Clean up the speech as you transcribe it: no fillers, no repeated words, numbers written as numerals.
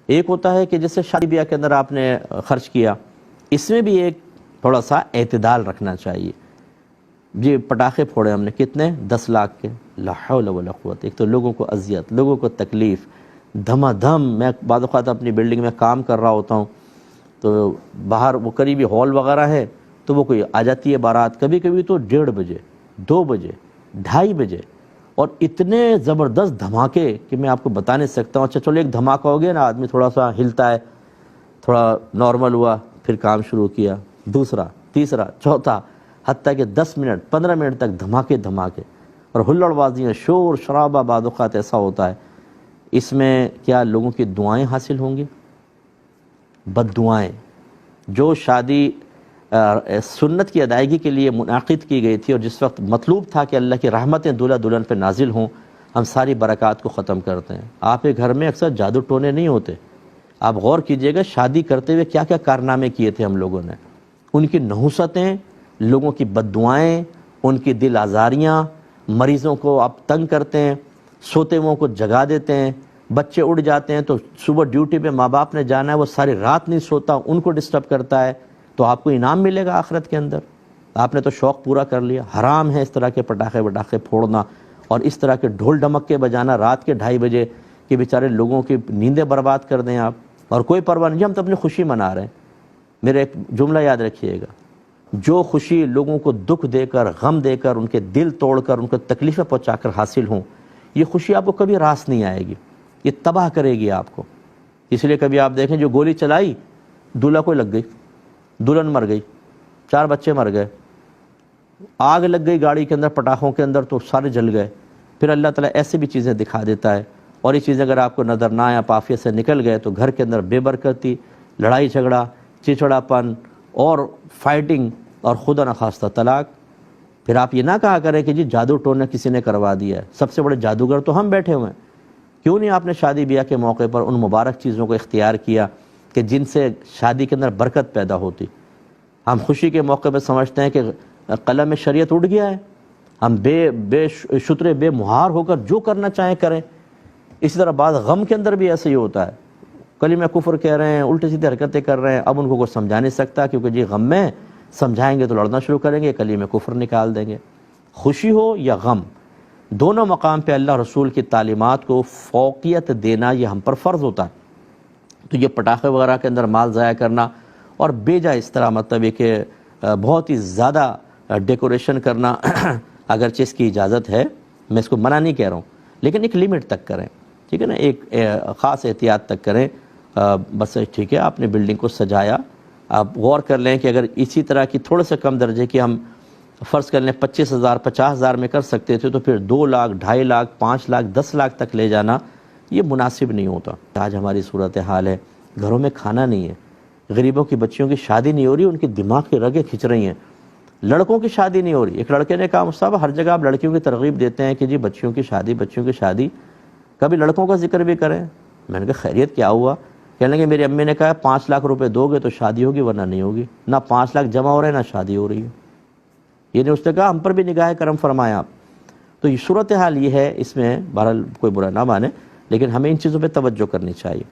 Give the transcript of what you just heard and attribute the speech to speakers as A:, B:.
A: ایک ہوتا ہے کہ جیسے شادی بیاہ کے اندر آپ نے خرچ کیا، اس میں بھی ایک تھوڑا سا اعتدال رکھنا چاہیے۔ جی پٹاخے پھوڑے ہم نے کتنے 10 لاکھ کے، لا حول ولا قوت۔ ایک تو لوگوں کو اذیت، لوگوں کو تکلیف، دھما دھم۔ میں بعض اوقات اپنی بلڈنگ میں کام کر رہا ہوتا ہوں تو باہر وہ قریبی ہال وغیرہ ہے تو وہ کوئی آ جاتی ہے بارات، کبھی کبھی تو 1:30 بجے، 2 بجے، 2:30 بجے، اور اتنے زبردست دھماکے کہ میں آپ کو بتا نہیں سکتا ہوں۔ اچھا چلو ایک دھماکہ ہو گیا نا، آدمی تھوڑا سا ہلتا ہے، تھوڑا نارمل ہوا، پھر کام شروع کیا، دوسرا، تیسرا، چوتھا، حتیٰ کہ 10 منٹ 15 منٹ تک دھماکے دھماکے اور ہلڑ بازیاں، شور شرابہ۔ بعض اوقات ایسا ہوتا ہے، اس میں کیا لوگوں کی دعائیں حاصل ہوں گی؟ بد دعائیں۔ جو شادی سنت کی ادائیگی کے لیے منعقد کی گئی تھی اور جس وقت مطلوب تھا کہ اللہ کی رحمتیں دولہا دلہن پہ نازل ہوں، ہم ساری برکات کو ختم کرتے ہیں۔ آپ کے گھر میں اکثر جادو ٹونے نہیں ہوتے۔ آپ غور کیجئے گا شادی کرتے ہوئے کیا کیا کارنامے کیے تھے ہم لوگوں نے۔ ان کی نحوستیں، لوگوں کی بد دعائیں، ان کی دل آزاریاں، مریضوں کو آپ تنگ کرتے ہیں، سوتے ہوئوں کو جگا دیتے ہیں، بچے اڑ جاتے ہیں تو صبح ڈیوٹی پہ ماں باپ نے جانا ہے، وہ ساری رات نہیں سوتا، ان کو ڈسٹرب کرتا ہے، تو آپ کو انعام ملے گا آخرت کے اندر۔ آپ نے تو شوق پورا کر لیا۔ حرام ہے اس طرح کے پٹاخے وٹاخے پھوڑنا اور اس طرح کے ڈھول ڈھمکے بجانا رات کے 2:30 بجے کہ بیچارے لوگوں کی نیندیں برباد کر دیں آپ، اور کوئی پرواہ نہیں، ہم تو اپنی خوشی منا رہے ہیں۔ میرے ایک جملہ یاد رکھیے گا، جو خوشی لوگوں کو دکھ دے کر، غم دے کر، ان کے دل توڑ کر، ان کو تکلیفیں پہنچا کر حاصل ہوں، یہ خوشی آپ کو کبھی راس نہیں آئے گی، یہ تباہ کرے گی آپ کو۔ اس لیے کبھی آپ دیکھیں جو گولی چلائی دولہا کو لگ گئی، دلہن مر گئی، 4 بچے مر گئے، آگ لگ گئی گاڑی کے اندر، پٹاخوں کے اندر، تو سارے جل گئے۔ پھر اللہ تعالیٰ ایسے بھی چیزیں دکھا دیتا ہے، اور یہ چیزیں اگر آپ کو نظر نہ آئیں، آپ عافیت سے نکل گئے تو گھر کے اندر بے برکتی، لڑائی جھگڑا، چچڑا پن اور فائٹنگ، اور خدا نخواستہ طلاق۔ پھر آپ یہ نہ کہا کریں کہ جی جادو ٹونا کسی نے کروا دیا ہے، سب سے بڑے جادوگر تو ہم بیٹھے ہوئے ہیں۔ کیوں نہیں آپ نے شادی بیاہ کے موقع پر ان مبارک چیزوں کو اختیار کیا کہ جن سے شادی کے اندر برکت پیدا ہوتی؟ ہم خوشی کے موقع پہ سمجھتے ہیں کہ قلم شریعت اٹھ گیا ہے، ہم بے شترے بے مہار ہو کر جو کرنا چاہیں کریں۔ اسی طرح بعض غم کے اندر بھی ایسے ہی ہوتا ہے، کلمہ کفر کہہ رہے ہیں، الٹے سیدھے حرکتیں کر رہے ہیں، اب ان کو کوئی سمجھا نہیں سکتا کیونکہ جی غم میں سمجھائیں گے تو لڑنا شروع کریں گے، کلمہ کفر نکال دیں گے۔ خوشی ہو یا غم، دونوں مقام پہ اللہ رسول کی تعلیمات کو فوقیت دینا یہ ہم پر فرض ہوتا ہے۔ تو یہ پٹاخے وغیرہ کے اندر مال ضائع کرنا اور بیجا اس طرح مطلب ہے کہ بہت ہی زیادہ ڈیکوریشن کرنا اگرچہ اس کی اجازت ہے، میں اس کو منع نہیں کہہ رہا ہوں، لیکن ایک لیمٹ تک کریں، ٹھیک ہے نا، ایک خاص احتیاط تک کریں۔ بس ٹھیک ہے، آپ نے بلڈنگ کو سجایا، آپ غور کر لیں کہ اگر اسی طرح کی تھوڑے سے کم درجے کی ہم فرض کر لیں 25,000 50,000 میں کر سکتے تھے، تو پھر 2 لاکھ 2.5 لاکھ 5 لاکھ 10 لاکھ تک لے جانا یہ مناسب نہیں ہوتا۔ آج ہماری صورتحال ہے، گھروں میں کھانا نہیں ہے، غریبوں کی بچیوں کی شادی نہیں ہو رہی، ان کی دماغ کی رگیں کھنچ رہی ہیں، لڑکوں کی شادی نہیں ہو رہی۔ ایک لڑکے نے کہا مصطفیٰ ہر جگہ آپ لڑکیوں کی ترغیب دیتے ہیں کہ جی بچیوں کی شادی، بچیوں کی شادی، کبھی لڑکوں کا ذکر بھی کریں۔ میں نے کہا خیریت کیا ہوا؟ کہنے لگے میری امی نے کہا 5 لاکھ روپے دو گے تو شادی ہوگی ورنہ نہیں ہوگی، نہ 5 لاکھ جمع ہو رہے نہ شادی ہو رہی ہے۔ یہ اس نے کہا ہم پر بھی نگاہ کرم فرمایا آپ۔ تو یہ صورتحال یہ ہے، اس میں بہرحال کوئی برا نہ مانے، لیکن ہمیں ان چیزوں پہ توجہ کرنی چاہیے۔